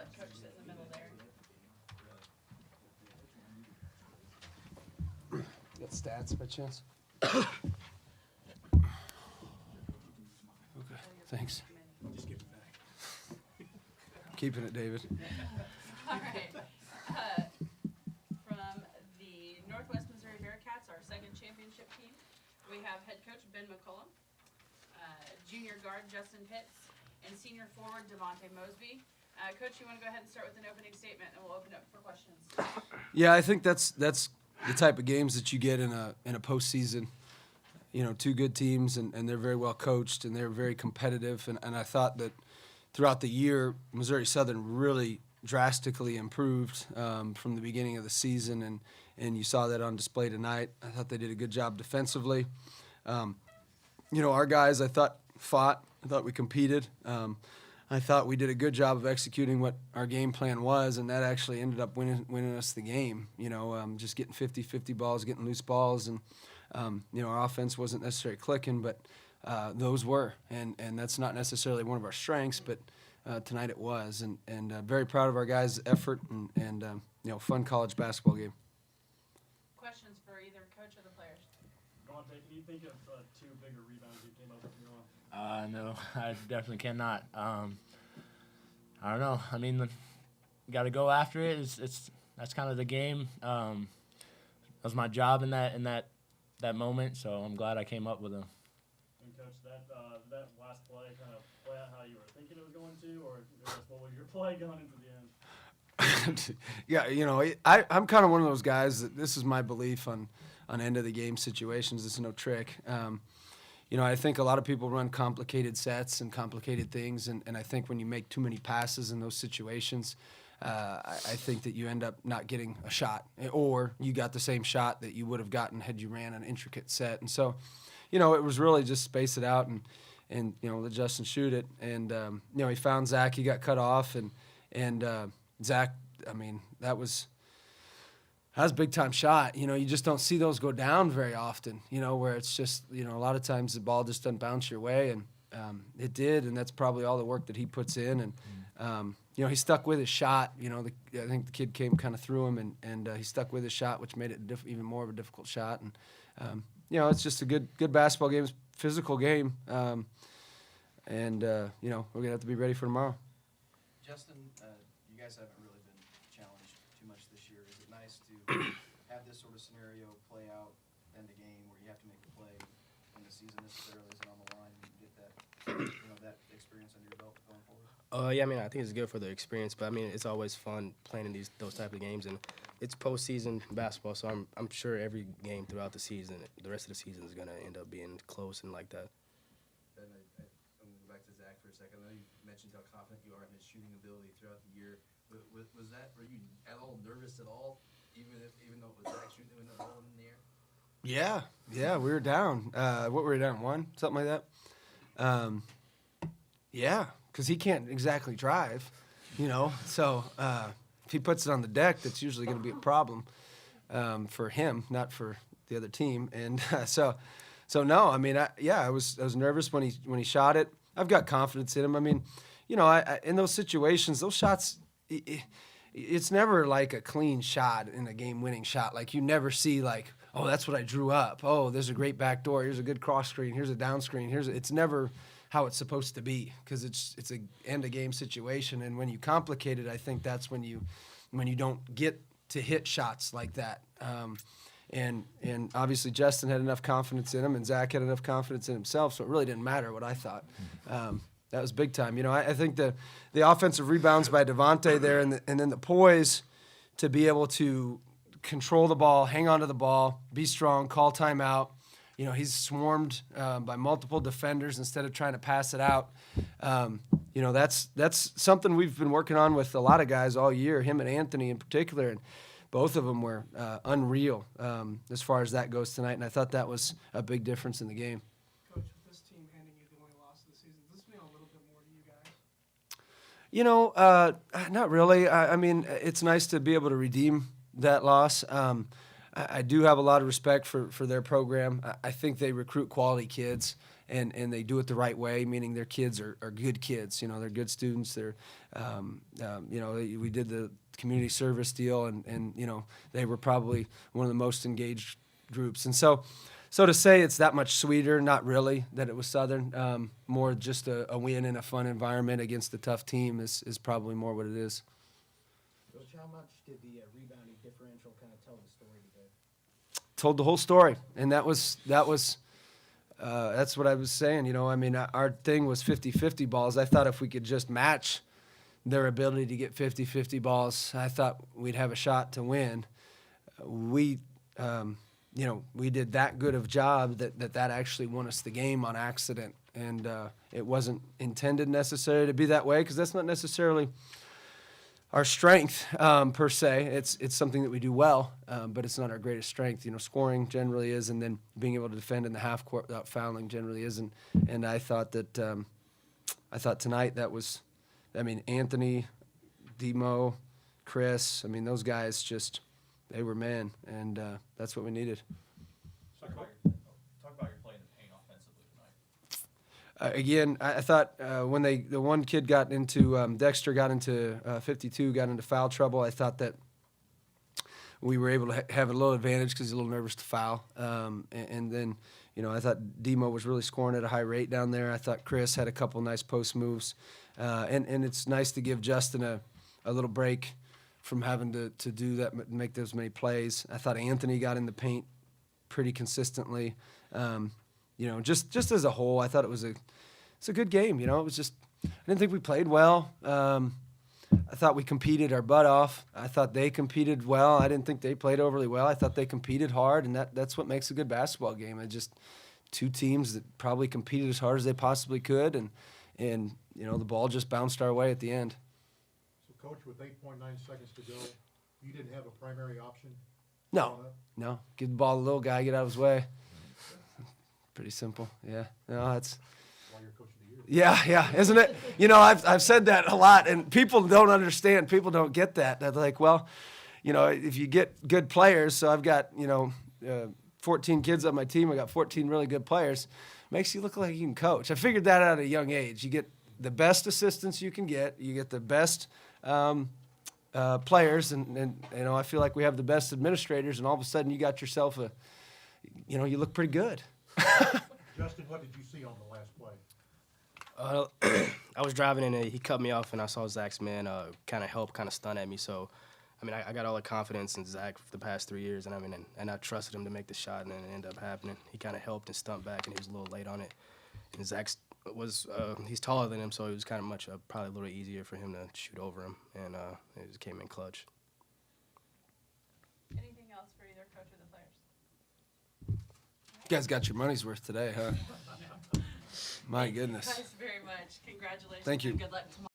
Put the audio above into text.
let Coach sit in the middle there. Got stats by chance? Okay, thanks. Just give it back. Keeping it, David. All right. From the Northwest Missouri Bearcats, our second championship team, we have head coach Ben McCullum, junior guard Justin Pitts, and senior forward Devontae Mosby. Coach, you want to go ahead and start with an opening statement, and we'll open up for questions. Yeah, I think that's the type of games that you get in a postseason. You know, two good teams, and they're very well coached, and they're very competitive. And I thought that throughout the year, Missouri Southern really drastically improved from the beginning of the season, and you saw that on display tonight. I thought they did a good job defensively. You know, our guys, I thought, fought. I thought we competed. I thought we did a good job of executing what our game plan was, and that actually ended up winning us the game. You know, just getting 50-50 balls, getting loose balls, and you know, our offense wasn't necessarily clicking, but those were, and that's not necessarily one of our strengths, but tonight it was, and very proud of our guys' effort and you know, fun college basketball game. Questions for either coach or the players? Devontae, can you think of two bigger rebounds you came up with in your life? No, I definitely cannot. I don't know. I mean, you got to go after it. That's kind of the game. That was my job in that moment, so I'm glad I came up with them. And Coach, that last play kind of play out how you were thinking it was going to, or what was your play going into the end? Yeah, you know, I'm kind of one of those guys that this is my belief on end of the game situations. This is no trick. You know, I think a lot of people run complicated sets and complicated things, and I think when you make too many passes in those situations, I think that you end up not getting a shot, or you got the same shot that you would have gotten had you ran an intricate set. And so, you know, it was really just space it out and you know, let Justin shoot it. And you know, he found Zach, he got cut off, and Zach, I mean, that was a big-time shot. You know, you just don't see those go down very often, you know, where it's just, you know, a lot of times the ball just doesn't bounce your way, and it did, and that's probably all the work that he puts in. And, you know, he stuck with his shot. You know, I think the kid came kind of through him, and he stuck with his shot, which made it even more of a difficult shot. And, you know, it's just a good basketball game, physical game. And, you know, we're going to have to be ready for tomorrow. Justin, you guys haven't really been challenged too much this year. Is it nice to have this sort of scenario play out in the game where you have to make a play when the season necessarily isn't on the line, and you get that, you know, that experience under your belt going forward? Yeah, I mean, I think it's good for the experience, but I mean, it's always fun playing in those type of games, and it's postseason basketball, so I'm sure every game throughout the season, the rest of the season is gonna end up being close and like that. Ben, I'm going to go back to Zach for a second. I know you mentioned how confident you are in his shooting ability throughout the year. Were you at all nervous at all, even though it was Zach shooting with the ball in the air? Yeah, we were down. What were we down, 1? Something like that? Yeah, because he can't exactly drive, you know. So if he puts it on the deck, that's usually going to be a problem for him, not for the other team. And so no, I mean, I was nervous when he shot it. I've got confidence in him. I mean, you know, I in those situations, those shots, it's never like a clean shot in a game-winning shot. Like, you never see, like, oh, that's what I drew up. Oh, there's a great back door. Here's a good cross screen. Here's a down screen. It's never how it's supposed to be, because it's a end-of-game situation. And when you complicate it, I think that's when you don't get to hit shots like that. And obviously Justin had enough confidence in him, and Zach had enough confidence in himself, so it really didn't matter what I thought. That was big time. You know, I think the offensive rebounds by Devontae there, and then the poise to be able to control the ball, hang on to the ball, be strong, call timeout. You know, he's swarmed by multiple defenders instead of trying to pass it out. You know, that's something we've been working on with a lot of guys all year, him and Anthony in particular, and both of them were unreal as far as that goes tonight, and I thought that was a big difference in the game. Coach, with this team handing you the only loss of the season, does this mean a little bit more to you guys? You know, not really. I mean, it's nice to be able to redeem that loss. I do have a lot of respect for their program. I think they recruit quality kids, and they do it the right way, meaning their kids are good kids. You know, they're good students. They're, you know, we did the community service deal, and you know, they were probably one of the most engaged groups. And so to say it's that much sweeter, not really, that it was Southern. More just a win in a fun environment against a tough team is probably more what it is. Coach, how much did the rebounding differential kind of tell the story today? Told the whole story, and that's what I was saying. You know, I mean, our thing was 50-50 balls. I thought if we could just match their ability to get 50-50 balls, I thought we'd have a shot to win. We, you know, we did that good of job that actually won us the game on accident, and it wasn't intended necessarily to be that way, because that's not necessarily our strength per se. It's something that we do well, but it's not our greatest strength. You know, scoring generally is, and then being able to defend in the half court without fouling generally isn't. And I thought that tonight that was, I mean, Anthony, Demo, Chris. I mean, those guys just, they were men, and that's what we needed. Talk about your play in the paint offensively tonight. Again, I thought when the one kid got into Dexter got into 52, got into foul trouble, I thought that we were able to have a little advantage because he's a little nervous to foul. And then, you know, I thought Demo was really scoring at a high rate down there. I thought Chris had a couple nice post moves. And it's nice to give Justin a little break from having to do that, make those many plays. I thought Anthony got in the paint pretty consistently. You know, just as a whole, I thought it's a good game. You know, it was just, I didn't think we played well. I thought we competed our butt off. I thought they competed well. I didn't think they played overly well. I thought they competed hard, and that's what makes a good basketball game. It just two teams that probably competed as hard as they possibly could, and you know, the ball just bounced our way at the end. So, Coach, with 8.9 seconds to go, you didn't have a primary option? No, give the ball to the little guy, get out of his way. Pretty simple, yeah. No, that's Why you're Coach of the Year. yeah, isn't it? You know, I've said that a lot, and people don't understand. People don't get that. They're like, well, you know, if you get good players, so I've got, you know, 14 kids on my team. I got 14 really good players. Makes you look like you can coach. I figured that out at a young age. You get the best assistants you can get. You get the best players, and you know, I feel like we have the best administrators, and all of a sudden you got yourself you know, you look pretty good. Justin, what did you see on the last play? I was driving and he cut me off, and I saw Zach's man kind of help, kind of stun at me. So, I mean, I got all the confidence in Zach for the past 3 years, and I mean, and I trusted him to make the shot, and then it ended up happening. He kind of helped and stumped back, and he was a little late on it. And Zach's he's taller than him, so it was kind of probably a little easier for him to shoot over him, and it just came in clutch. Anything else for either coach or the players? You guys got your money's worth today, huh? My Thank goodness. you guys very much. Congratulations. Thank you. And good luck tomorrow.